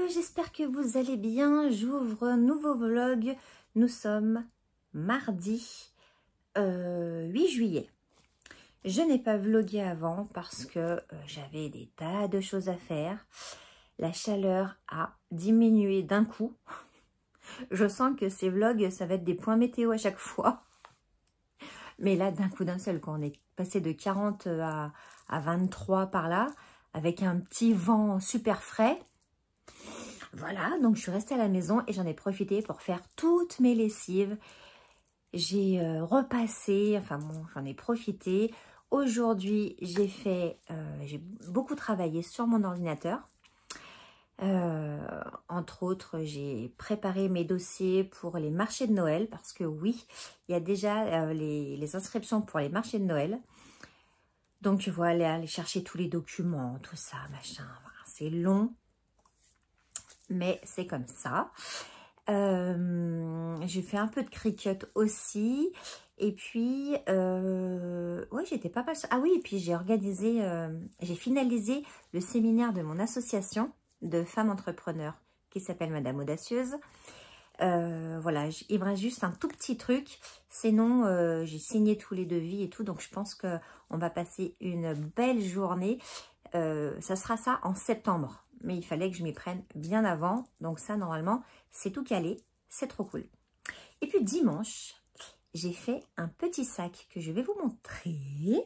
J'espère que vous allez bien. J'ouvre un nouveau vlog. Nous sommes mardi 8 juillet. Je n'ai pas vlogué avant parce que j'avais des tas de choses à faire. La chaleur a diminué d'un coup. Je sens que ces vlogs, ça va être des points météo à chaque fois. Mais là, d'un coup, d'un seul, quand on est passé de 40 à 23 par là, avec un petit vent super frais. Voilà, donc je suis restée à la maison et j'en ai profité pour faire toutes mes lessives. J'ai repassé, enfin bon, j'en ai profité. Aujourd'hui, j'ai beaucoup travaillé sur mon ordinateur. Entre autres, j'ai préparé mes dossiers pour les marchés de Noël parce que oui, il y a déjà les inscriptions pour les marchés de Noël. Donc, je vais aller chercher tous les documents, tout ça, machin. Voilà, c'est long. Mais c'est comme ça. J'ai fait un peu de Cricut aussi. Et puis, ouais, j'étais pas mal. Ah oui, et puis j'ai organisé, j'ai finalisé le séminaire de mon association de femmes entrepreneurs qui s'appelle Madame Audacieuse. Voilà, il me reste juste un tout petit truc. Sinon, j'ai signé tous les devis et tout. Donc, je pense qu'on va passer une belle journée. Ça sera ça en septembre. Mais il fallait que je m'y prenne bien avant. Donc ça, normalement, c'est tout calé. C'est trop cool. Et puis dimanche, j'ai fait un petit sac que je vais vous montrer.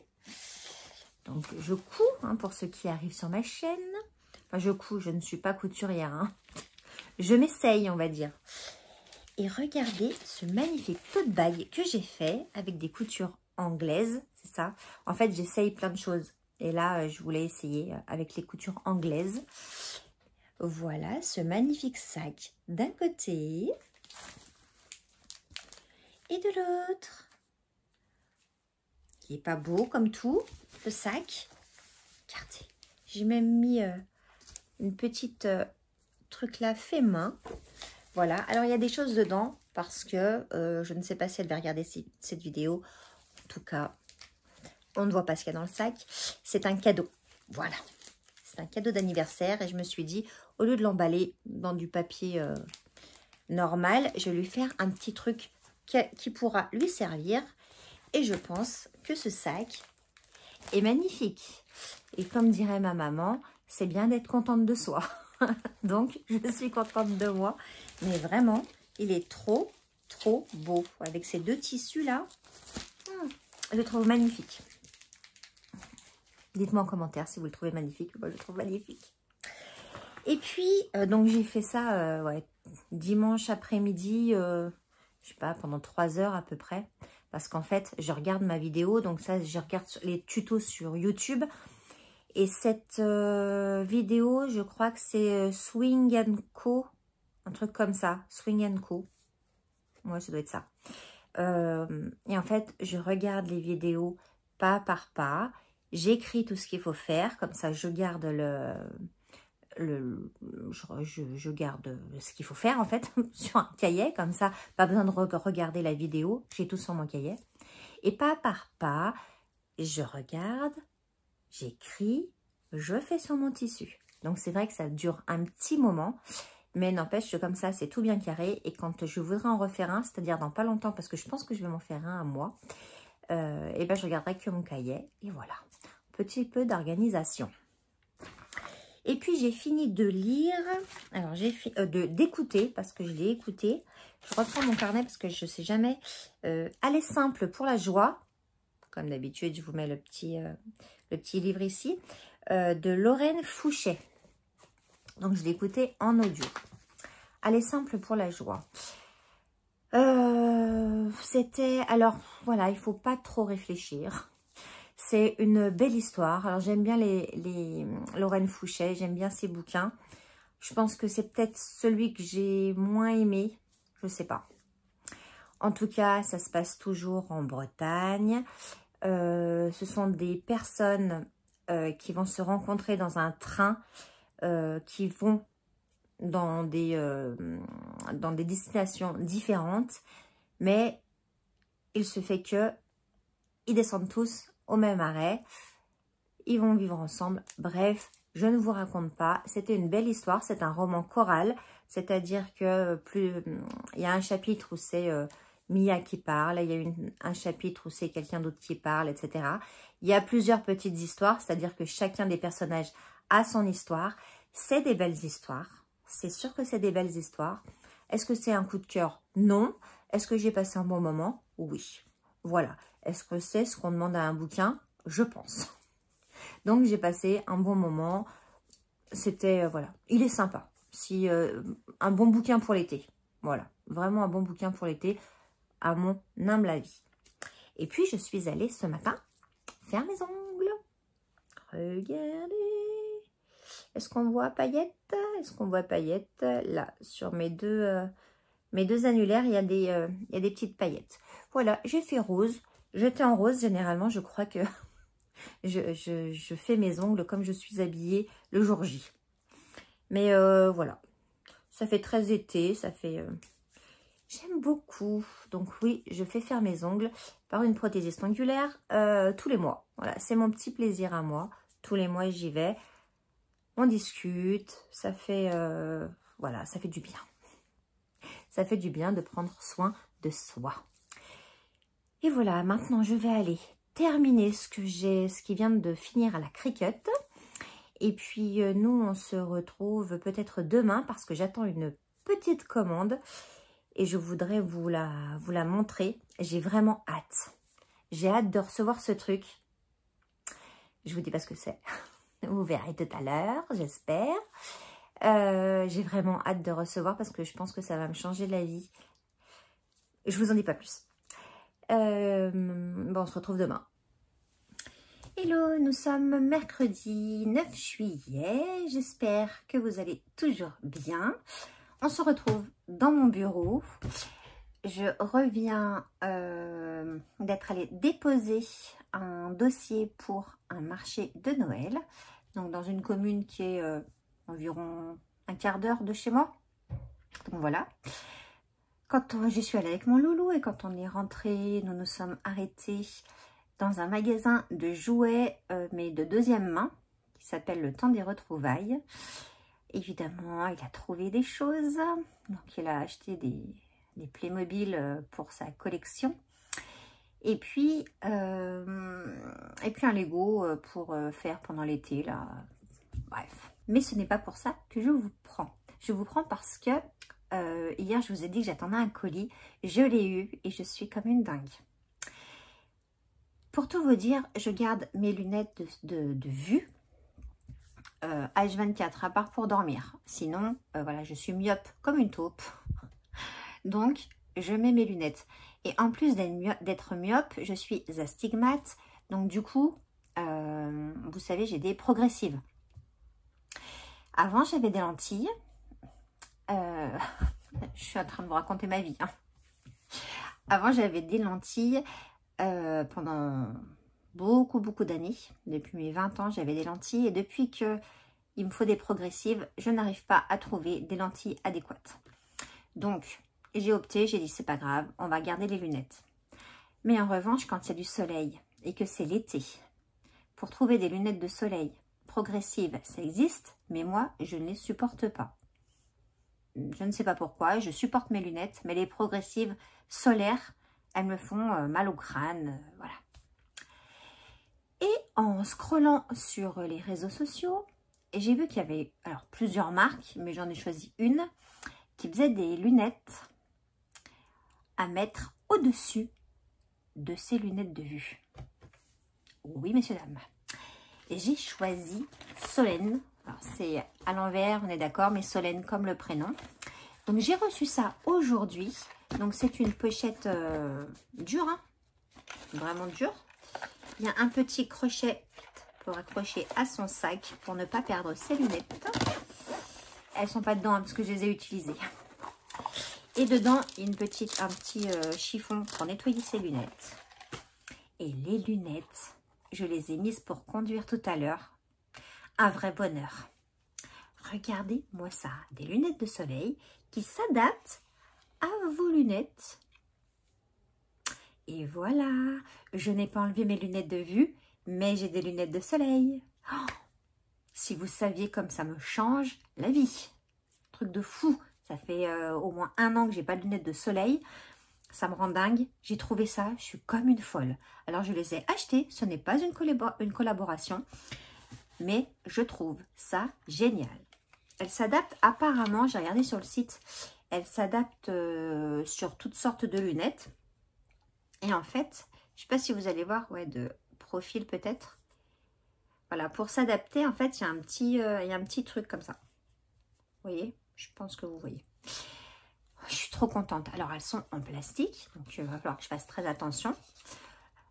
Donc je couds, hein, pour ceux qui arrivent sur ma chaîne. Enfin, je couds, je ne suis pas couturière. Hein. Je m'essaye, on va dire. Et regardez ce magnifique tote bag que j'ai fait avec des coutures anglaises. C'est ça. En fait, j'essaye plein de choses. Et là, je voulais essayer avec les coutures anglaises. Voilà ce magnifique sac d'un côté et de l'autre. Qui n'est pas beau comme tout, le sac. Regardez, j'ai même mis une petite truc là fait main. Voilà, alors il y a des choses dedans parce que je ne sais pas si elle va regarder cette vidéo. En tout cas, on ne voit pas ce qu'il y a dans le sac. C'est un cadeau. Voilà. C'est un cadeau d'anniversaire. Et je me suis dit, au lieu de l'emballer dans du papier normal, je vais lui faire un petit truc qui pourra lui servir. Et je pense que ce sac est magnifique. Et comme dirait ma maman, c'est bien d'être contente de soi. Donc, je suis contente de moi. Mais vraiment, il est trop, trop beau. Avec ces deux tissus-là, je le trouve magnifique. Dites-moi en commentaire si vous le trouvez magnifique. Moi, je le trouve magnifique. Et puis, donc j'ai fait ça ouais, dimanche après-midi, je sais pas, pendant 3 heures à peu près. Parce qu'en fait, je regarde ma vidéo. Donc ça, je regarde les tutos sur YouTube. Et cette vidéo, je crois que c'est Swing Co. Un truc comme ça. Swing Co. Ouais, ça doit être ça. Et en fait, je regarde les vidéos pas par pas. J'écris tout ce qu'il faut faire, comme ça je garde je garde ce qu'il faut faire en fait sur un cahier, comme ça pas besoin de regarder la vidéo, j'ai tout sur mon cahier. Et pas par pas, je regarde, j'écris, je fais sur mon tissu. Donc c'est vrai que ça dure un petit moment, mais n'empêche que comme ça c'est tout bien carré. Et quand je voudrais en refaire un, c'est-à-dire dans pas longtemps, parce que je pense que je vais m'en faire un à moi, et ben je regarderai que mon cahier. Et voilà, petit peu d'organisation. Et puis j'ai fini de lire, alors j'ai d'écouter parce que je l'ai écouté. Je reprends mon carnet parce que je ne sais jamais. Aller simple pour la joie, comme d'habitude je vous mets le petit livre ici, de Lorraine Fouché. Donc je l'ai écouté en audio. Aller simple pour la joie. C'était, alors voilà, il ne faut pas trop réfléchir. C'est une belle histoire. Alors, j'aime bien les Lorraine Fouché. J'aime bien ses bouquins. Je pense que c'est peut-être celui que j'ai moins aimé. Je ne sais pas. En tout cas, ça se passe toujours en Bretagne. Ce sont des personnes qui vont se rencontrer dans un train qui vont dans des destinations différentes, mais il se fait que ils descendent tous au même arrêt, ils vont vivre ensemble. Bref, je ne vous raconte pas, c'était une belle histoire, c'est un roman choral, c'est-à-dire que il y a un chapitre où c'est Mia qui parle, il y a un chapitre où c'est quelqu'un d'autre qui parle, etc. Il y a plusieurs petites histoires, c'est-à-dire que chacun des personnages a son histoire. C'est des belles histoires, c'est sûr que c'est des belles histoires. Est-ce que c'est un coup de cœur? Non. Est-ce que j'ai passé un bon moment? Oui. Voilà. Est-ce que c'est ce qu'on demande à un bouquin? Je pense. Donc, j'ai passé un bon moment. C'était, voilà, il est sympa. Si un bon bouquin pour l'été. Voilà, vraiment un bon bouquin pour l'été, à mon humble avis. Et puis, je suis allée ce matin faire mes ongles. Regardez. Est-ce qu'on voit paillettes? Est-ce qu'on voit paillettes? Là, sur mes deux annulaires, il y a des petites paillettes. Voilà, j'ai fait rose. J'étais en rose, généralement, je crois que je fais mes ongles comme je suis habillée le jour J. Mais voilà, ça fait très été, ça fait... J'aime beaucoup. Donc oui, je fais faire mes ongles par une prothésiste ongulaire tous les mois. Voilà, c'est mon petit plaisir à moi. Tous les mois, j'y vais. On discute. Ça fait... voilà, ça fait du bien. Ça fait du bien de prendre soin de soi. Et voilà, maintenant, je vais aller terminer ce qui vient de finir à la Cricut. Et puis, nous, on se retrouve peut-être demain parce que j'attends une petite commande. Et je voudrais vous la montrer. J'ai vraiment hâte. J'ai hâte de recevoir ce truc. Je vous dis pas ce que c'est. Vous verrez tout à l'heure, j'espère. J'ai vraiment hâte de recevoir parce que je pense que ça va me changer la vie. Je vous en dis pas plus. Bon, on se retrouve demain. Hello, nous sommes mercredi 9 juillet. J'espère que vous allez toujours bien. On se retrouve dans mon bureau. Je reviens d'être allée déposer un dossier pour un marché de Noël. Donc dans une commune qui est environ un quart d'heure de chez moi. Donc voilà. Quand j'y suis allée avec mon loulou et quand on est rentré, nous nous sommes arrêtés dans un magasin de jouets, mais de deuxième main, qui s'appelle Le Temps des Retrouvailles. Évidemment, il a trouvé des choses. Donc, il a acheté des Playmobil pour sa collection. Et puis un Lego pour faire pendant l'été, là. Bref. Mais ce n'est pas pour ça que je vous prends. Je vous prends parce que hier, je vous ai dit que j'attendais un colis. Je l'ai eu et je suis comme une dingue. Pour tout vous dire, je garde mes lunettes de vue. H24, à part pour dormir. Sinon, voilà, je suis myope comme une taupe. Donc, je mets mes lunettes. Et en plus d'être myope, je suis astigmate. Donc, du coup, vous savez, j'ai des progressives. Avant, j'avais des lentilles. Je suis en train de vous raconter ma vie. Hein. Avant, j'avais des lentilles pendant... beaucoup d'années. Depuis mes 20 ans, j'avais des lentilles. Et depuis que il me faut des progressives, je n'arrive pas à trouver des lentilles adéquates. Donc, j'ai opté, j'ai dit, c'est pas grave, on va garder les lunettes. Mais en revanche, quand il y a du soleil et que c'est l'été, pour trouver des lunettes de soleil progressives, ça existe, mais moi, je ne les supporte pas. Je ne sais pas pourquoi, je supporte mes lunettes, mais les progressives solaires, elles me font mal au crâne, voilà. Et en scrollant sur les réseaux sociaux, j'ai vu qu'il y avait alors plusieurs marques, mais j'en ai choisi une qui faisait des lunettes à mettre au-dessus de ces lunettes de vue. Oui, messieurs, dames. Et j'ai choisi Solène. Alors, c'est à l'envers, on est d'accord, mais Solène comme le prénom. Donc, j'ai reçu ça aujourd'hui. Donc, c'est une pochette dure, hein, vraiment dure. Il y a un petit crochet pour accrocher à son sac pour ne pas perdre ses lunettes. Elles sont pas dedans hein, parce que je les ai utilisées. Et dedans, un petit chiffon pour nettoyer ses lunettes. Et les lunettes, je les ai mises pour conduire tout à l'heure. Un vrai bonheur. regardez-moi ça, des lunettes de soleil qui s'adaptent à vos lunettes. Et voilà, je n'ai pas enlevé mes lunettes de vue, mais j'ai des lunettes de soleil. Oh, si vous saviez comme ça me change la vie. Truc de fou, ça fait au moins 1 an que j'ai pas de lunettes de soleil. Ça me rend dingue, j'ai trouvé ça, je suis comme une folle. Alors je les ai achetées, ce n'est pas une collaboration, mais je trouve ça génial. Elle s'adapte apparemment, j'ai regardé sur le site, elle s'adapte sur toutes sortes de lunettes. Et en fait, je ne sais pas si vous allez voir, ouais, de profil peut-être. Voilà, pour s'adapter, en fait, il y a un petit truc comme ça. Vous voyez? Je pense que vous voyez. Je suis trop contente. Alors, elles sont en plastique, donc il va falloir que je fasse très attention.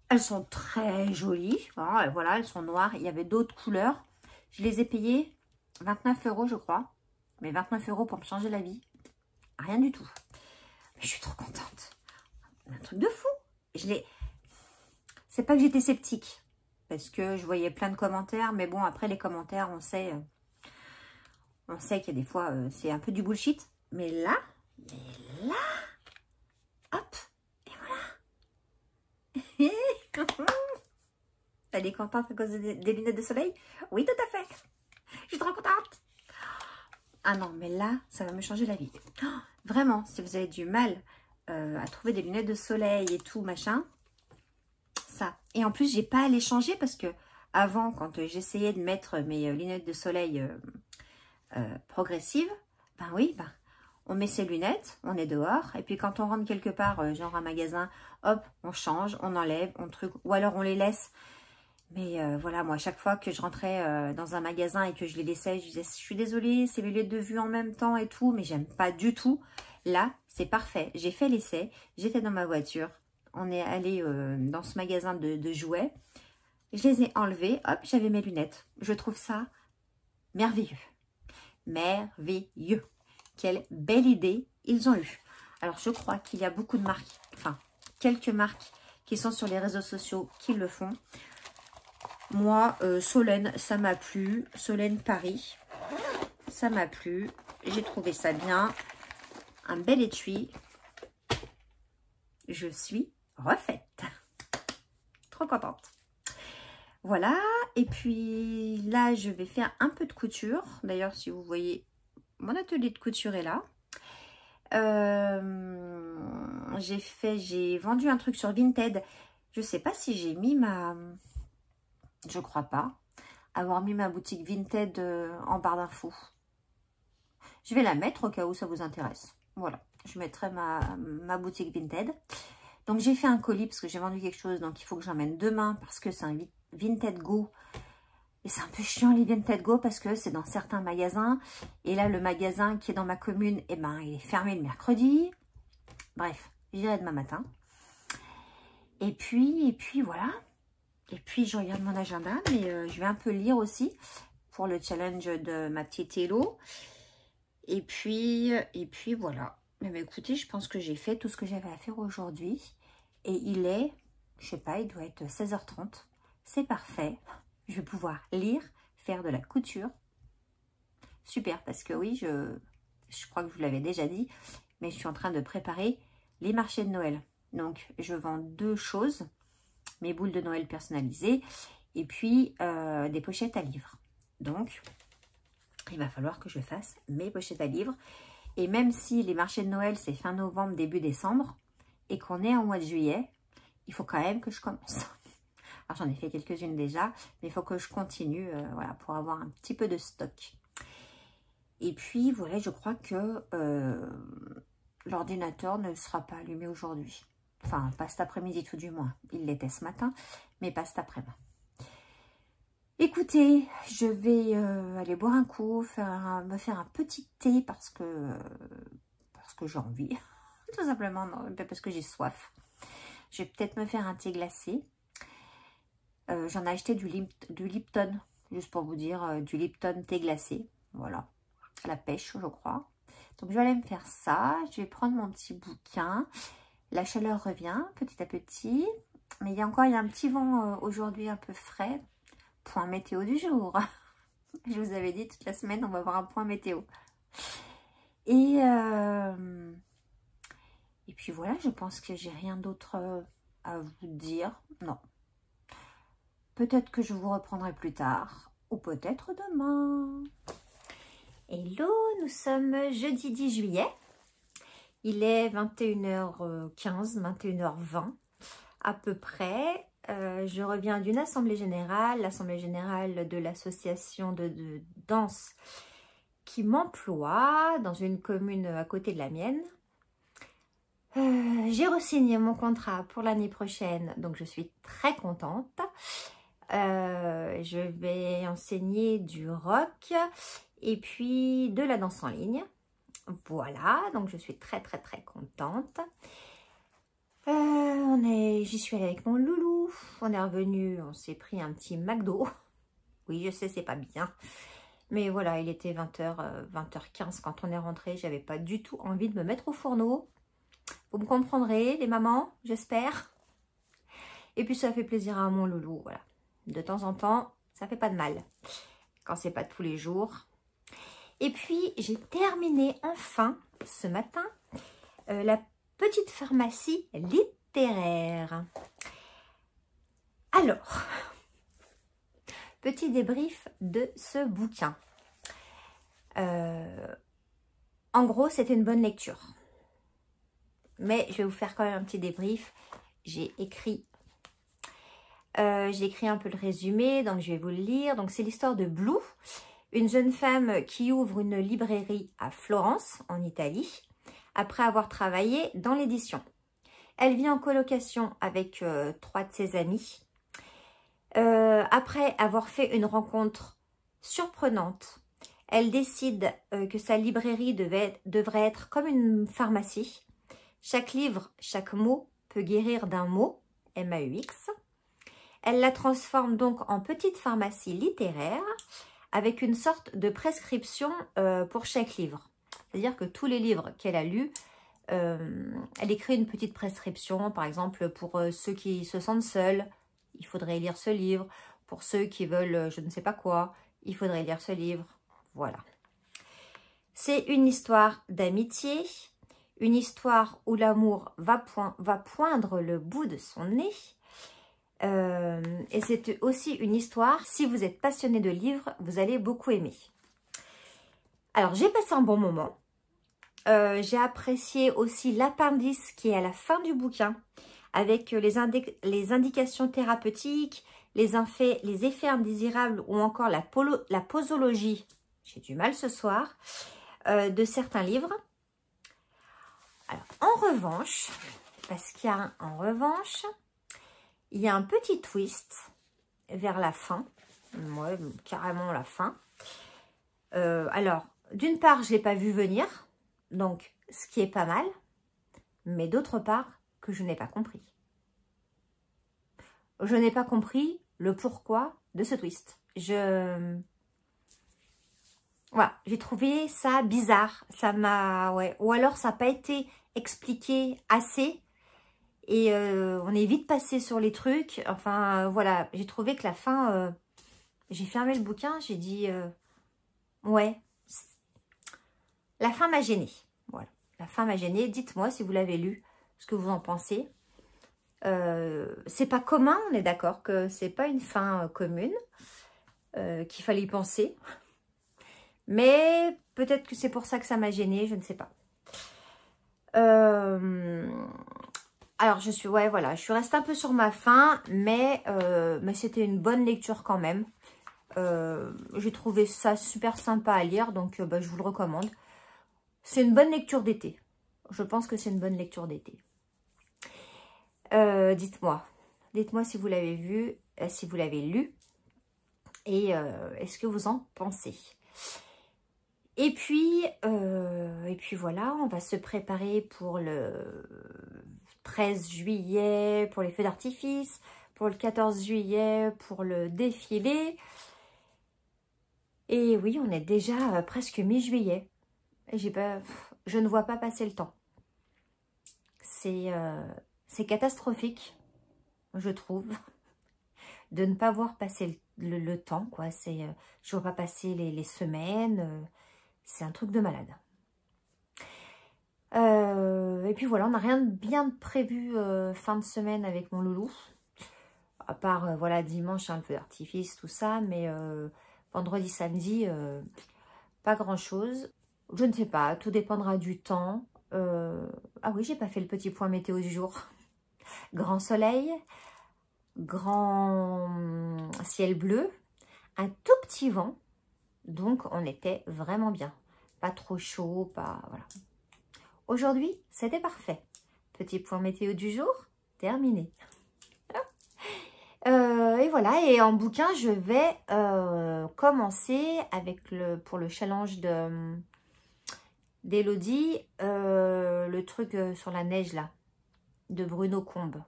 Elles sont très jolies. Voilà, elles sont noires. Il y avait d'autres couleurs. Je les ai payées 29 €, je crois. Mais 29 € pour me changer la vie. Rien du tout. Mais je suis trop contente. Un truc de fou. C'est pas que j'étais sceptique. Parce que je voyais plein de commentaires. Mais bon, après les commentaires, on sait qu'il y a des fois, c'est un peu du bullshit. Mais là, hop, et voilà. Elle est contente à cause des lunettes de soleil? Oui, tout à fait. Je suis trop contente. Ah non, mais là, ça va me changer la vie. Oh, vraiment, si vous avez du mal à trouver des lunettes de soleil et tout, machin, ça. Et en plus, j'ai pas à les changer parce que avant, quand j'essayais de mettre mes lunettes de soleil progressives, ben oui, on met ses lunettes, on est dehors, et puis quand on rentre quelque part, genre un magasin, hop, on change, on enlève, on truc, ou alors on les laisse. Mais voilà, moi, à chaque fois que je rentrais dans un magasin et que je les laissais, je disais, je suis désolée, c'est mes lunettes de vue en même temps et tout, mais j'aime pas du tout. Là, c'est parfait. J'ai fait l'essai, j'étais dans ma voiture, on est allé dans ce magasin de jouets, je les ai enlevées, hop, j'avais mes lunettes. Je trouve ça merveilleux. Merveilleux. Quelle belle idée ils ont eu. Alors, je crois qu'il y a beaucoup de marques, enfin, quelques marques qui sont sur les réseaux sociaux qui le font. Moi, Solène, ça m'a plu. Solène Paris, ça m'a plu. J'ai trouvé ça bien. Un bel étui. Je suis refaite. Trop contente. Voilà. Et puis là, je vais faire un peu de couture. D'ailleurs, si vous voyez, mon atelier de couture est là. J'ai vendu un truc sur Vinted. Je sais pas si j'ai mis ma... Je crois pas avoir mis ma boutique Vinted en barre d'infos. Je vais la mettre au cas où ça vous intéresse. Voilà, je mettrai ma boutique Vinted. Donc j'ai fait un colis parce que j'ai vendu quelque chose. Donc il faut que j'emmène demain parce que c'est un Vinted Go. Et c'est un peu chiant les Vinted Go parce que c'est dans certains magasins. Et là le magasin qui est dans ma commune, eh ben, il est fermé le mercredi. Bref, j'irai demain matin. Et puis voilà. Et puis, je regarde mon agenda, mais je vais un peu lire aussi pour le challenge de ma petite Hello. Et puis voilà. Mais écoutez, je pense que j'ai fait tout ce que j'avais à faire aujourd'hui. Et il est, je sais pas, il doit être 16h30. C'est parfait. Je vais pouvoir lire, faire de la couture. Super, parce que oui, je crois que je vous l'avais déjà dit, mais je suis en train de préparer les marchés de Noël. Donc, je vends 2 choses. Mes boules de Noël personnalisées et puis des pochettes à livres. Donc, il va falloir que je fasse mes pochettes à livres. Et même si les marchés de Noël, c'est fin novembre, début décembre, et qu'on est en mois de juillet, il faut quand même que je commence. Alors, j'en ai fait quelques-unes déjà, mais il faut que je continue voilà, pour avoir un petit peu de stock. Et puis, voilà, je crois que l'ordinateur ne sera pas allumé aujourd'hui. Enfin, pas cet après-midi tout du moins. Il l'était ce matin, mais pas cet après-midi. Écoutez, je vais aller boire un coup, me faire un petit thé parce que j'ai envie. Tout simplement, non, parce que j'ai soif. Je vais peut-être me faire un thé glacé. J'en ai acheté du Lipton, juste pour vous dire, du Lipton thé glacé. Voilà, à la pêche, je crois. Donc, je vais aller me faire ça. Je vais prendre mon petit bouquin. La chaleur revient petit à petit, mais il y a un petit vent aujourd'hui un peu frais. Point météo du jour. Je vous avais dit, toute la semaine, on va avoir un point météo. Et puis voilà, je pense que j'ai rien d'autre à vous dire. Non. Peut-être que je vous reprendrai plus tard. Ou peut-être demain. Hello, nous sommes jeudi 10 juillet. Il est 21h15, 21h20 à peu près. Je reviens d'une assemblée générale, l'assemblée générale de l'association de danse qui m'emploie dans une commune à côté de la mienne. J'ai re-signé mon contrat pour l'année prochaine, donc je suis très contente. Je vais enseigner du rock et puis de la danse en ligne. Voilà, donc je suis très contente. J'y suis allée avec mon loulou. On est revenu, on s'est pris un petit McDo. Oui, je sais, c'est pas bien. Mais voilà, il était 20h, 20h15 quand on est rentré. J'avais pas du tout envie de me mettre au fourneau. Vous me comprendrez, les mamans, j'espère. Et puis ça fait plaisir à mon loulou, voilà. De temps en temps, ça fait pas de mal. Quand c'est pas tous les jours. Et puis, j'ai terminé enfin, ce matin, la petite pharmacie littéraire. Alors, petit débrief de ce bouquin. En gros, c'était une bonne lecture. Mais je vais vous faire quand même un petit débrief. J'ai écrit un peu le résumé, donc je vais vous le lire. Donc, c'est l'histoire de Blue, une jeune femme qui ouvre une librairie à Florence, en Italie, après avoir travaillé dans l'édition. Elle vit en colocation avec 3 de ses amis. Après avoir fait une rencontre surprenante, elle décide que sa librairie devrait être comme une pharmacie. Chaque livre, chaque mot peut guérir d'un mot, M-A-U-X. Elle la transforme donc en petite pharmacie littéraire avec une sorte de prescription pour chaque livre. C'est-à-dire que tous les livres qu'elle a lus, elle écrit une petite prescription, par exemple pour ceux qui se sentent seuls, il faudrait lire ce livre. Pour ceux qui veulent je ne sais pas quoi, il faudrait lire ce livre. Voilà. C'est une histoire d'amitié, une histoire où l'amour va poindre le bout de son nez. Et c'est aussi une histoire, si vous êtes passionné de livres, vous allez beaucoup aimer. Alors, j'ai passé un bon moment. J'ai apprécié aussi l'appendice qui est à la fin du bouquin, avec les indications thérapeutiques, les effets indésirables ou encore la posologie, j'ai du mal ce soir, de certains livres. Alors, en revanche, parce qu'il y a en revanche, il y a un petit twist vers la fin, ouais, carrément la fin. Alors, d'une part, je ne l'ai pas vu venir, donc ce qui est pas mal, mais d'autre part, que je n'ai pas compris. Je n'ai pas compris le pourquoi de ce twist. Voilà, j'ai trouvé ça bizarre. Ça m'a, ouais, ou alors ça n'a pas été expliqué assez. Et on est vite passé sur les trucs. Enfin, voilà, j'ai trouvé que la fin, j'ai fermé le bouquin, j'ai dit, ouais, la fin m'a gênée. Voilà, la fin m'a gênée. Dites-moi si vous l'avez lu, ce que vous en pensez. C'est pas commun, on est d'accord que c'est pas une fin commune, qu'il fallait y penser. Mais peut-être que c'est pour ça que ça m'a gênée, je ne sais pas. Alors, je suis restée un peu sur ma faim, mais c'était une bonne lecture quand même. J'ai trouvé ça super sympa à lire, donc je vous le recommande. C'est une bonne lecture d'été. Je pense que c'est une bonne lecture d'été. Dites-moi si vous l'avez vu, si vous l'avez lu, et est-ce que vous en pensez? Et puis voilà, on va se préparer pour le 13 juillet, pour les feux d'artifice, pour le 14 juillet, pour le défilé. Et oui, on est déjà presque mi-juillet. Je ne vois pas passer le temps. C'est catastrophique, je trouve. de ne pas voir passer le temps, quoi. Je vois pas passer les semaines. C'est un truc de malade. Et puis voilà, on n'a rien de bien prévu fin de semaine avec mon loulou. À part, voilà, dimanche, un peu d'artifice, tout ça. Mais vendredi, samedi, pas grand-chose. Je ne sais pas, tout dépendra du temps. Ah oui, j'ai pas fait le petit point météo du jour. Grand soleil, grand ciel bleu, un tout petit vent. Donc, on était vraiment bien. Pas trop chaud, pas... Voilà. Aujourd'hui, c'était parfait. Petit point météo du jour, terminé. Et voilà, et en bouquin, je vais commencer avec pour le challenge d'Elodie, le truc sur la neige là, de Bruno Combe.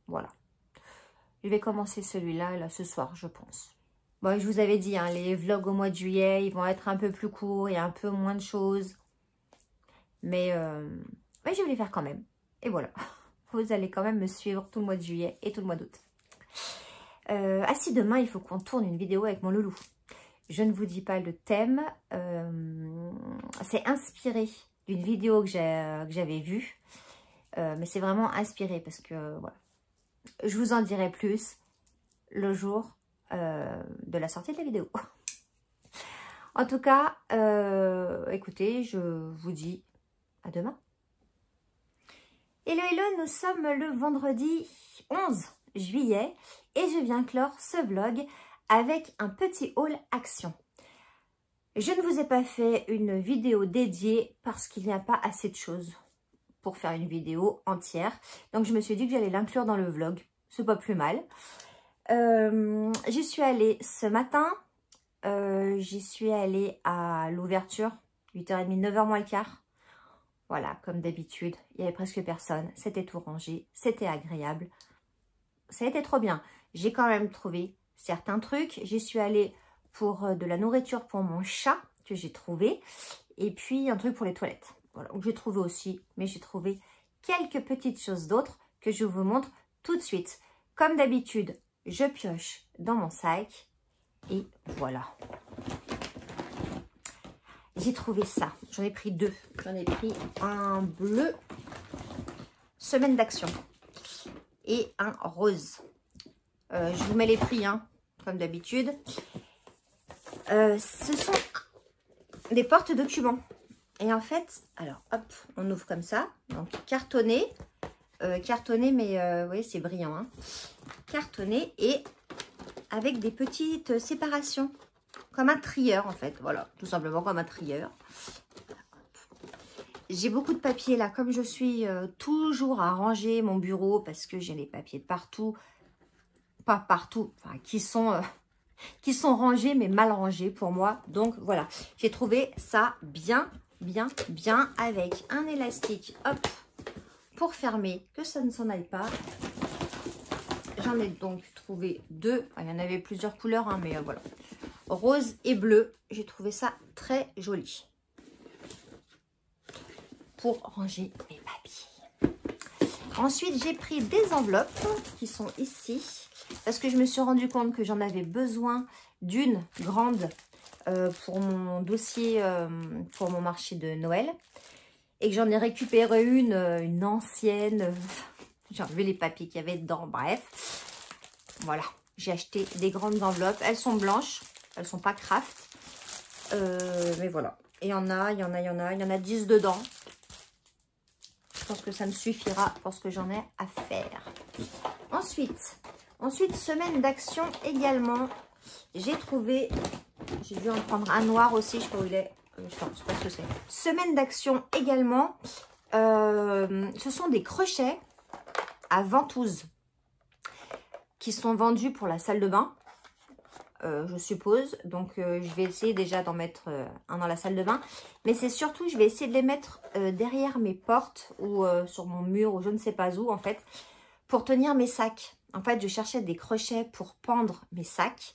Voilà. Je vais commencer celui-là là, ce soir, je pense. Bon, je vous avais dit, hein, les vlogs au mois de juillet, ils vont être un peu plus courts et un peu moins de choses. Mais je vais les faire quand même. Et voilà. Vous allez quand même me suivre tout le mois de juillet et tout le mois d'août. Ah si, demain, il faut qu'on tourne une vidéo avec mon loulou. Je ne vous dis pas le thème. C'est inspiré d'une vidéo que j'avais vue. Mais c'est vraiment inspiré parce que, voilà. Je vous en dirai plus le jour de la sortie de la vidéo. En tout cas, écoutez, je vous dis à demain. Hello, hello, nous sommes le vendredi 11 juillet et je viens clore ce vlog avec un petit haul action. Je ne vous ai pas fait une vidéo dédiée parce qu'il n'y a pas assez de choses pour faire une vidéo entière. Donc je me suis dit que j'allais l'inclure dans le vlog. C'est pas plus mal. J'y suis allée ce matin. J'y suis allée à l'ouverture, 8h30, 9h moins le quart. Voilà, comme d'habitude, il y avait presque personne. C'était tout rangé, c'était agréable. Ça a été trop bien. J'ai quand même trouvé certains trucs. J'y suis allée pour de la nourriture pour mon chat que j'ai trouvé. Et puis un truc pour les toilettes. Voilà, que j'ai trouvé aussi. Mais j'ai trouvé quelques petites choses d'autres que je vous montre tout de suite. Comme d'habitude, je pioche dans mon sac. Et voilà. J'ai trouvé ça. J'en ai pris deux. J'en ai pris un bleu, semaine d'action, et un rose. Je vous mets les prix, hein, comme d'habitude. Ce sont des porte-documents. Et en fait, alors, hop, on ouvre comme ça. Donc, cartonné. Cartonné, mais oui, c'est brillant. Hein. Cartonné et avec des petites séparations. Comme un trieur, en fait. Voilà, tout simplement comme un trieur. J'ai beaucoup de papiers là. Comme je suis toujours à ranger mon bureau parce que j'ai les papiers de partout. Pas partout. Enfin, qui sont rangés, mais mal rangés pour moi. Donc, voilà. J'ai trouvé ça bien avec un élastique. Hop, pour fermer, que ça ne s'en aille pas. J'en ai donc trouvé deux. Il y en avait plusieurs couleurs, hein, mais voilà. Rose et bleu. J'ai trouvé ça très joli. Pour ranger mes papiers. Ensuite, j'ai pris des enveloppes qui sont ici. Parce que je me suis rendu compte que j'en avais besoin d'une grande pour mon dossier, pour mon marché de Noël. Et que j'en ai récupéré une ancienne. J'ai enlevé les papiers qu'il y avait dedans. Bref, voilà. J'ai acheté des grandes enveloppes. Elles sont blanches. Elles sont pas craft. Mais voilà. Et il y en a 10 dedans. Je pense que ça me suffira pour ce que j'en ai à faire. Ensuite, semaine d'action également. J'ai trouvé, j'ai dû en prendre un noir aussi. Je sais pas où il est. Je sais pas ce que c'est. Semaine d'action également. Ce sont des crochets à ventouse qui sont vendus pour la salle de bain, je suppose. Donc, je vais essayer déjà d'en mettre un dans la salle de bain. Mais c'est surtout, je vais essayer de les mettre derrière mes portes ou sur mon mur ou je ne sais pas où, en fait, pour tenir mes sacs. En fait, je cherchais des crochets pour pendre mes sacs.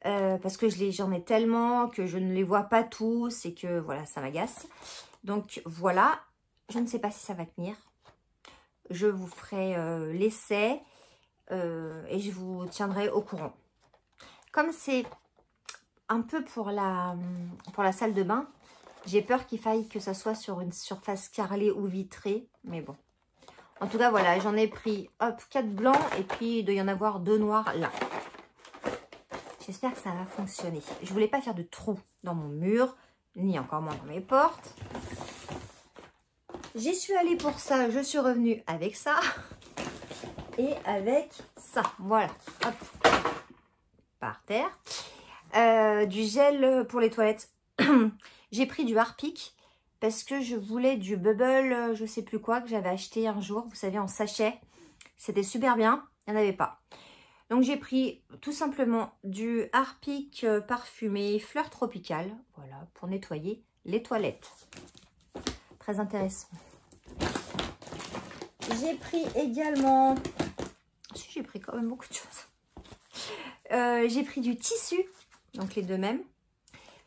Parce que j'en ai tellement que je ne les vois pas tous et que, voilà, ça m'agace. Donc, voilà. Je ne sais pas si ça va tenir. Je vous ferai l'essai. et je vous tiendrai au courant. Comme c'est un peu pour la salle de bain, j'ai peur qu'il faille que ça soit sur une surface carrelée ou vitrée, mais bon. En tout cas, voilà, j'en ai pris, hop, 4 blancs et puis il doit y en avoir 2 noirs là. J'espère que ça va fonctionner. Je voulais pas faire de trous dans mon mur, ni encore moins dans mes portes. J'y suis allée pour ça, je suis revenue avec ça et avec ça. Voilà, hop, par terre. Du gel pour les toilettes. J'ai pris du Harpic parce que je voulais du bubble, je sais plus quoi, que j'avais acheté un jour, vous savez, en sachet. C'était super bien, il n'y en avait pas. Donc j'ai pris tout simplement du Harpic parfumé fleur tropicale, voilà, pour nettoyer les toilettes. Très intéressant. J'ai pris également, si j'ai pris quand même beaucoup de choses. J'ai pris du tissu, donc les deux mêmes.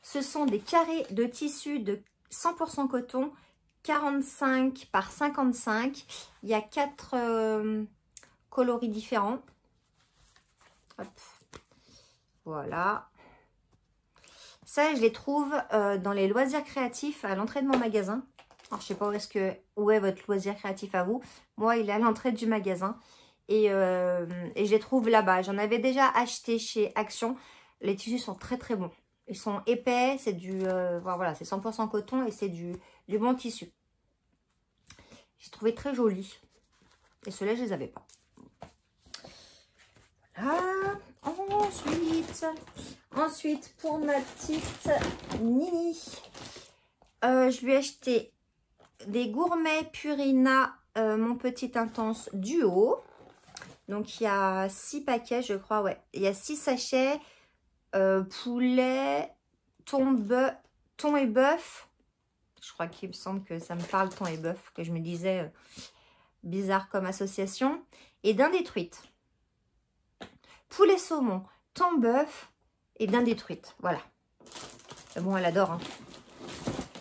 Ce sont des carrés de tissu de 100% coton, 45 par 55. Il y a 4 coloris différents. Hop. Voilà. Ça, je les trouve dans les loisirs créatifs à l'entrée de mon magasin. Alors, je sais pas où est votre loisir créatif à vous. Moi, il est à l'entrée du magasin. Et je les trouve là-bas. J'en avais déjà acheté chez Action. Les tissus sont très très bons. Ils sont épais. C'est du voilà, c'est 100% coton et c'est du bon tissu. J'ai trouvé très joli. Et ceux-là, je les avais pas. Voilà. Ensuite, pour ma petite Nini, je lui ai acheté des gourmets Purina, mon petit intense duo. Donc, il y a 6 paquets, je crois, ouais. Il y a 6 sachets, poulet, thon et bœuf. Je crois qu'il me semble que ça me parle, thon et bœuf, que je me disais bizarre comme association. Et dinde truite. Poulet saumon, thon bœuf et dinde truite. Voilà. Mais bon, elle adore, hein.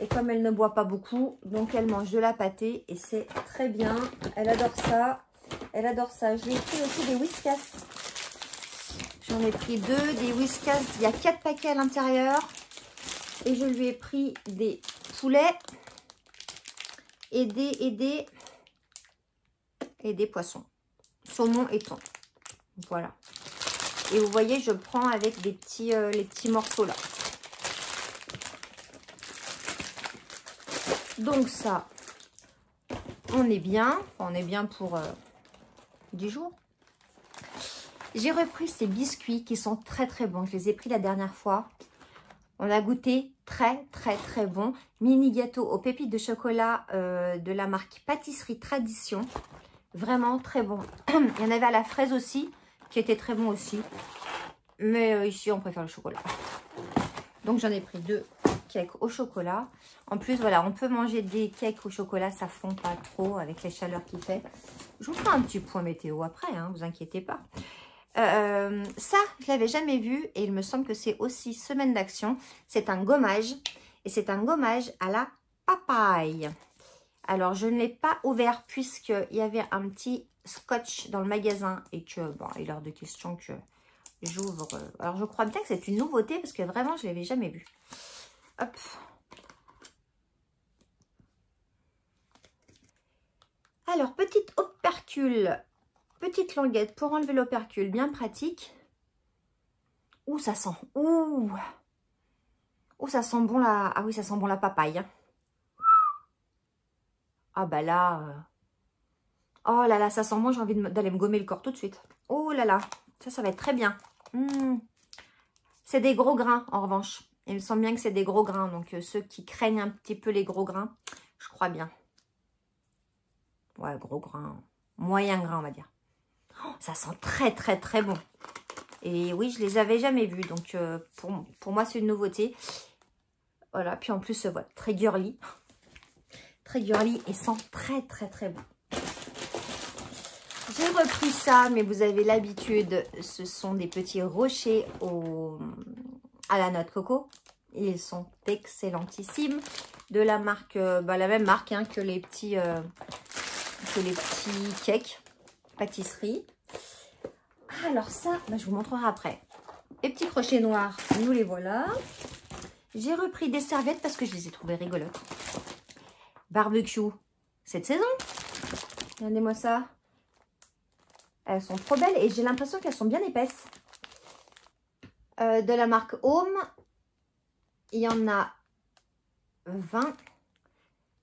Et comme elle ne boit pas beaucoup, donc elle mange de la pâtée et c'est très bien. Elle adore ça. Elle adore ça. Je lui ai pris aussi des Whiskas. J'en ai pris 2, des Whiskas. Il y a 4 paquets à l'intérieur. Et je lui ai pris des poulets et des poissons. Saumon et thon. Voilà. Et vous voyez, je prends avec des petits, les petits morceaux là. Donc ça, on est bien. Enfin, on est bien pour 10 jours. J'ai repris ces biscuits qui sont très très bons. Je les ai pris la dernière fois. On a goûté très très très bon. Mini gâteau aux pépites de chocolat de la marque Pâtisserie Tradition. Vraiment très bon. Il y en avait à la fraise aussi, qui était très bon aussi. Mais ici, on préfère le chocolat. Donc, j'en ai pris 2 cakes au chocolat. En plus, voilà, on peut manger des cakes au chocolat. Ça fond pas trop avec les chaleurs qu'il fait. Je vous ferai un petit point météo après, hein, vous inquiétez pas. Ça, je l'avais jamais vu et il me semble que c'est aussi semaine d'action. C'est un gommage et c'est un gommage à la papaye. Alors, je ne l'ai pas ouvert puisqu'il y avait un petit scotch dans le magasin et que, bon, il est hors de question que j'ouvre. Alors, je crois bien que c'est une nouveauté parce que vraiment, je ne l'avais jamais vu. Hop. Alors, petite opercule, petite languette pour enlever l'opercule, bien pratique. Ouh, ça sent. Ouh, ça sent bon la... Ah oui, ça sent bon la papaye. Hein. Ah bah là... Oh là là, ça sent bon, j'ai envie d'aller me gommer le corps tout de suite. Oh là là, ça va être très bien. C'est des gros grains, en revanche. Il me semble bien que c'est des gros grains. Donc, ceux qui craignent un petit peu les gros grains, je crois bien. Ouais, gros grains. Moyen grain, on va dire. Oh, ça sent très, très, très bon. Et oui, je les avais jamais vus. Donc, pour moi, c'est une nouveauté. Voilà. Puis, en plus, voilà, très girly. Très girly et sent très, très, très bon. J'ai repris ça, mais vous avez l'habitude. Ce sont des petits rochers à la noix de coco. Ils sont excellentissimes. De la marque, la même marque hein, que les petits cakes pâtisserie. Alors ça, bah, je vous montrerai après. Les petits crochets noirs, nous les voilà. J'ai repris des serviettes parce que je les ai trouvées rigolotes. Barbecue, cette saison. Regardez-moi ça. Elles sont trop belles et j'ai l'impression qu'elles sont bien épaisses. De la marque Home, il y en a 20.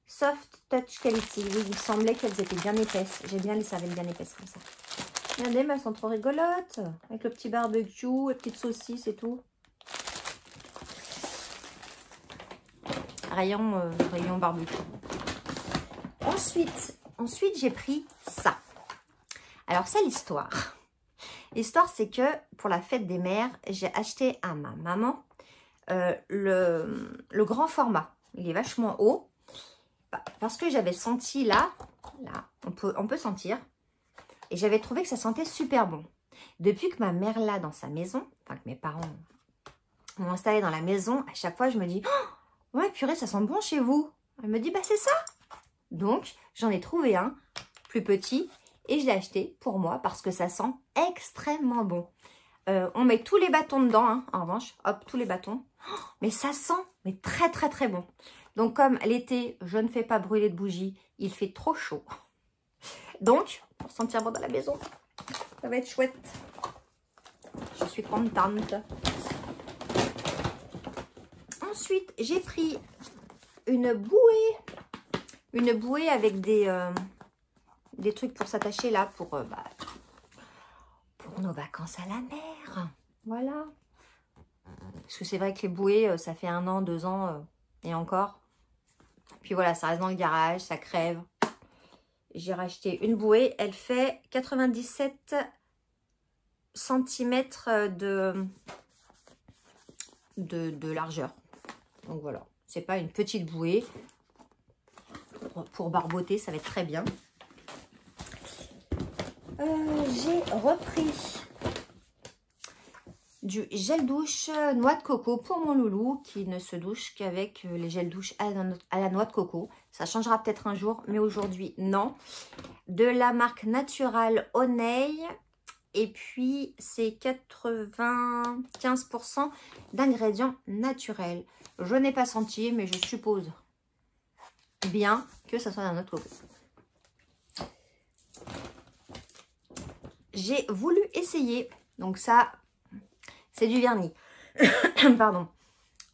Soft Touch Quality. Oui, il me semblait qu'elles étaient bien épaisses. J'aime bien les serviettes bien épaisses comme ça. Regardez, mais elles sont trop rigolotes. Avec le petit barbecue, les petites saucisses et tout. Rayon barbecue. Ensuite j'ai pris ça. Alors, c'est l'histoire. L'histoire, c'est que pour la fête des mères, j'ai acheté à ma maman le grand format. Il est vachement haut. Parce que j'avais senti là, on peut sentir. Et j'avais trouvé que ça sentait super bon. Depuis que ma mère l'a dans sa maison, enfin que mes parents m'ont installé dans la maison, à chaque fois je me dis oh, ouais purée, ça sent bon chez vous. Elle me dit bah c'est ça. Donc j'en ai trouvé un plus petit et je l'ai acheté pour moi parce que ça sent extrêmement bon. On met tous les bâtons dedans, hein, en revanche, hop, tous les bâtons. Oh, mais ça sent mais très très très bon. Donc comme l'été, je ne fais pas brûler de bougies, il fait trop chaud. Donc, pour sentir bon dans la maison, ça va être chouette. Je suis contente. Ensuite, j'ai pris une bouée avec des trucs pour s'attacher là, pour nos vacances à la mer. Voilà. Parce que c'est vrai que les bouées, ça fait 1 an, 2 ans et encore. Puis voilà, ça reste dans le garage, ça crève. J'ai racheté une bouée. Elle fait 97 cm de largeur. Donc voilà, c'est pas une petite bouée. Pour barboter, ça va être très bien. J'ai repris du gel douche noix de coco pour mon loulou qui ne se douche qu'avec les gels douche à la noix de coco. Ça changera peut-être un jour, mais aujourd'hui, non. De la marque Natural Honey. Et puis, c'est 95% d'ingrédients naturels. Je n'ai pas senti, mais je suppose bien que ça soit la noix de coco. J'ai voulu essayer. Donc ça, c'est du vernis. Pardon.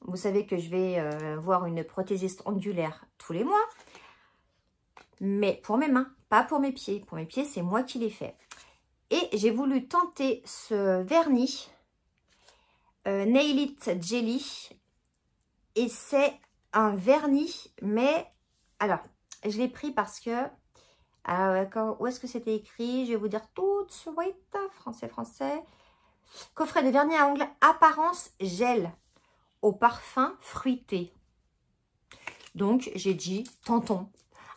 Vous savez que je vais voir une prothésiste ondulaire tous les mois. Mais pour mes mains, pas pour mes pieds. Pour mes pieds, c'est moi qui l'ai fait. Et j'ai voulu tenter ce vernis Nail It Jelly. Et c'est un vernis, mais... Alors, je l'ai pris parce que... où est-ce que c'était écrit? Je vais vous dire tout de suite. Français. Coffret de vernis à ongles apparence gel au parfum fruité. Donc, j'ai dit, tentons.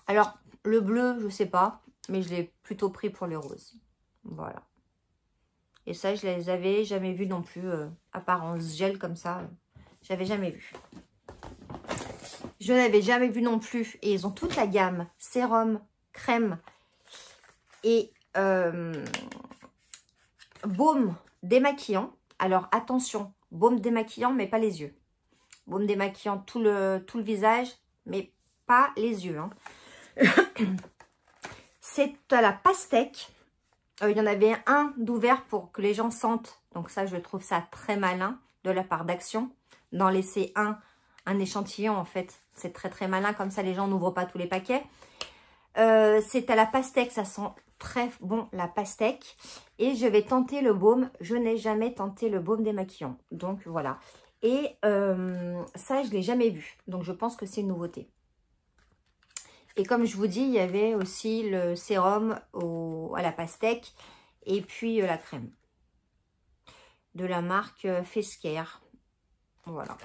Alors, le bleu, je sais pas, mais je l'ai plutôt pris pour le rose. Voilà. Et ça, je les avais jamais vus non plus. Apparence gel comme ça, j'avais jamais vu. Je n'avais jamais vu non plus. Et ils ont toute la gamme sérum, crème et baume démaquillant. Alors, attention, baume démaquillant, mais pas les yeux. Baume démaquillant tout le visage, mais pas les yeux. Hein. C'est à la pastèque. Il y en avait un d'ouvert pour que les gens sentent. Donc ça, je trouve ça très malin de la part d'Action. D'en laisser un échantillon, en fait. C'est très, très malin. Comme ça, les gens n'ouvrent pas tous les paquets. C'est à la pastèque. Ça sent très bon, la pastèque. Et je vais tenter le baume. Je n'ai jamais tenté le baume démaquillant. Donc, voilà. Et ça, je ne l'ai jamais vu. Donc, je pense que c'est une nouveauté. Et comme je vous dis, il y avait aussi le sérum à la pastèque et puis la crème de la marque Fescare. Voilà.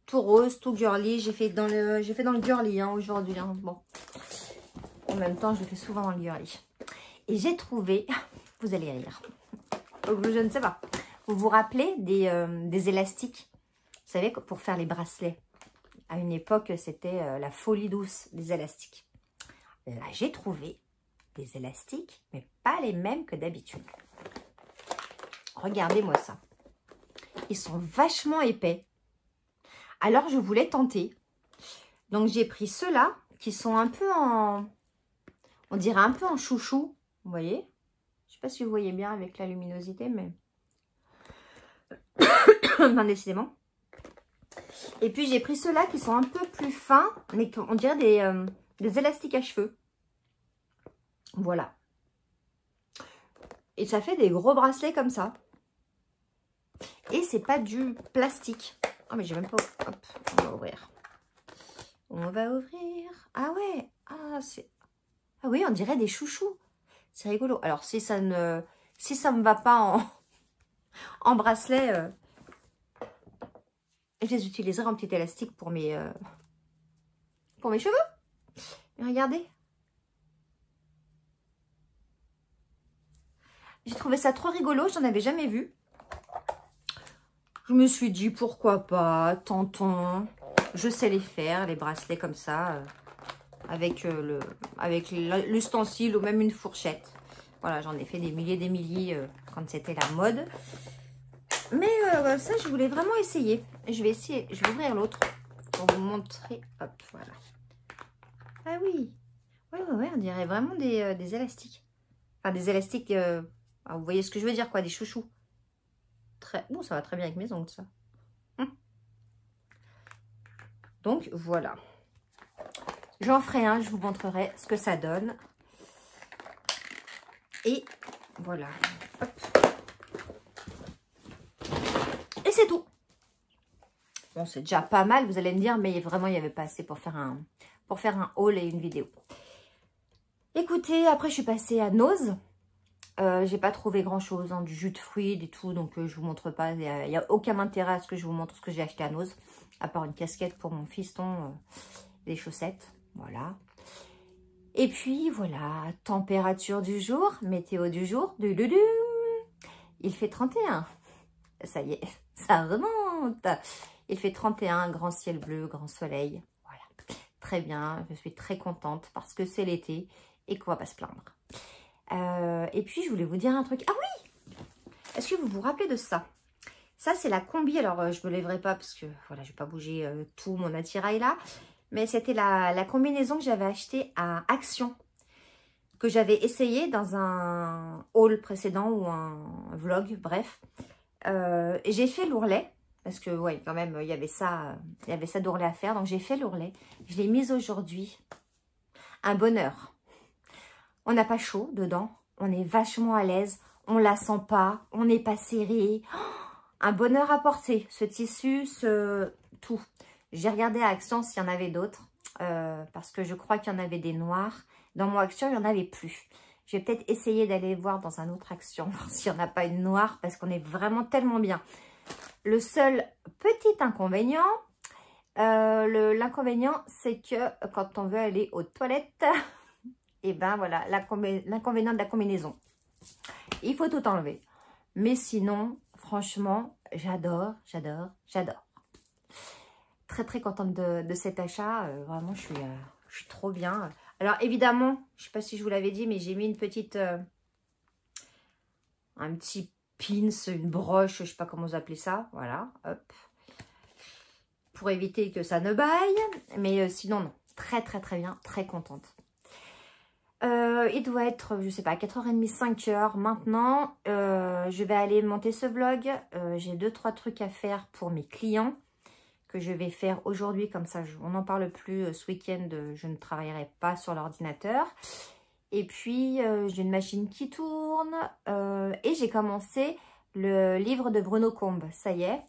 Tout rose, tout girly. J'ai fait dans le girly hein, aujourd'hui. Hein. Bon. En même temps, je le fais souvent dans le girly. Et j'ai trouvé, vous allez rire, je ne sais pas. Vous vous rappelez des élastiques? Vous savez, pour faire les bracelets. À une époque, c'était la folie douce des élastiques. Là, j'ai trouvé des élastiques, mais pas les mêmes que d'habitude. Regardez-moi ça. Ils sont vachement épais. Alors, je voulais tenter. Donc, j'ai pris ceux-là qui sont un peu en... On dirait un peu en chouchou. Vous voyez? Je ne sais pas si vous voyez bien avec la luminosité, mais... Enfin, décidément. Et puis, j'ai pris ceux-là qui sont un peu plus fins, mais on dirait des élastiques à cheveux. Voilà. Et ça fait des gros bracelets comme ça. Et c'est pas du plastique. Ah, mais j'ai même pas... Hop, on va ouvrir. On va ouvrir. Ah ouais. Ah, c'est... Ah oui, on dirait des chouchous. C'est rigolo. Alors, si ça me va pas en bracelet, je les utiliserai en petit élastique pour mes cheveux. Mais regardez. J'ai trouvé ça trop rigolo. J'en avais jamais vu. Je me suis dit, pourquoi pas, tentons. Je sais les faire, les bracelets comme ça, avec l'ustensile ou même une fourchette. Voilà, j'en ai fait des milliers quand c'était la mode. Mais ça, je voulais vraiment essayer. Je vais essayer, je vais ouvrir l'autre pour vous montrer. Hop, voilà. Ah oui. Ouais, on dirait vraiment des élastiques. Enfin, des élastiques, vous voyez ce que je veux dire, quoi, des chouchous. Bon, ça va très bien avec mes ongles, ça. Donc, voilà. J'en ferai un, je vous montrerai ce que ça donne. Et voilà. Hop. Et c'est tout. Bon, c'est déjà pas mal, vous allez me dire, mais vraiment, il n'y avait pas assez pour faire un haul et une vidéo. Écoutez, après, je suis passée à Nose. J'ai pas trouvé grand chose, hein, du jus de fruits et tout, donc je vous montre pas. Il n'y a aucun intérêt à ce que je vous montre ce que j'ai acheté à Nose, à part une casquette pour mon fiston, des chaussettes, voilà. Et puis voilà, température du jour, météo du jour, il fait 31. Ça y est, ça remonte. Il fait 31, grand ciel bleu, grand soleil, voilà. Très bien, je suis très contente parce que c'est l'été et qu'on va pas se plaindre. Et puis, je voulais vous dire un truc. Ah oui! Est-ce que vous vous rappelez de ça? Ça, c'est la combi. Alors, je ne me lèverai pas parce que, voilà, je ne vais pas bouger tout mon attirail là. Mais c'était la combinaison que j'avais achetée à Action. Que j'avais essayé dans un haul précédent ou un vlog, bref. J'ai fait l'ourlet. Parce que, ouais, quand même, il y avait ça d'ourlet à faire. Donc, j'ai fait l'ourlet. Je l'ai mise aujourd'hui. Un bonheur. On n'a pas chaud dedans, on est vachement à l'aise, on la sent pas, on n'est pas serré. Oh, un bonheur à porter, ce tissu, tout. J'ai regardé à Action s'il y en avait d'autres, parce que je crois qu'il y en avait des noirs. Dans mon Action, il n'y en avait plus. Je vais peut-être essayer d'aller voir dans un autre Action, s'il n'y en a pas une noire, parce qu'on est vraiment tellement bien. Le seul petit inconvénient, l'inconvénient, c'est que quand on veut aller aux toilettes... Et ben voilà, l'inconvénient de la combinaison. Il faut tout enlever. Mais sinon, franchement, j'adore. Très, très contente de cet achat. Vraiment, je suis trop bien. Alors, évidemment, je ne sais pas si je vous l'avais dit, mais j'ai mis une petite... un petit pins, une broche, je ne sais pas comment vous appelez ça. Voilà, hop. Pour éviter que ça ne baille. Mais sinon, non. Très, très, très bien. Très contente. Il doit être, je sais pas, 4h30, 5h maintenant. Je vais aller monter ce vlog. J'ai 2-3 trucs à faire pour mes clients que je vais faire aujourd'hui. Comme ça, on n'en parle plus ce week-end. Je ne travaillerai pas sur l'ordinateur. Et puis, j'ai une machine qui tourne. Et j'ai commencé le livre de Bruno Combe. Ça y est.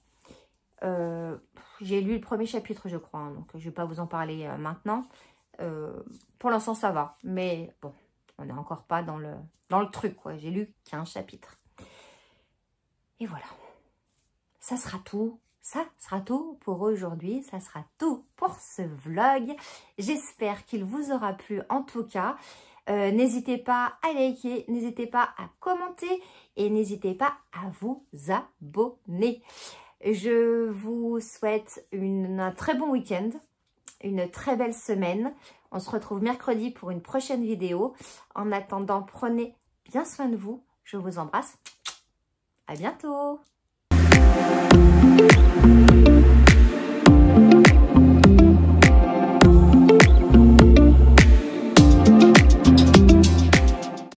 J'ai lu le premier chapitre, je crois. Hein, donc, je ne vais pas vous en parler maintenant. Pour l'instant ça va, mais bon, on n'est encore pas dans le truc, quoi. J'ai lu qu'un chapitre. Et voilà, ça sera tout pour aujourd'hui, ça sera tout pour ce vlog. J'espère qu'il vous aura plu en tout cas. N'hésitez pas à liker, n'hésitez pas à commenter et n'hésitez pas à vous abonner. Je vous souhaite un très bon week-end. Une très belle semaine. On se retrouve mercredi pour une prochaine vidéo. En attendant, prenez bien soin de vous. Je vous embrasse. À bientôt.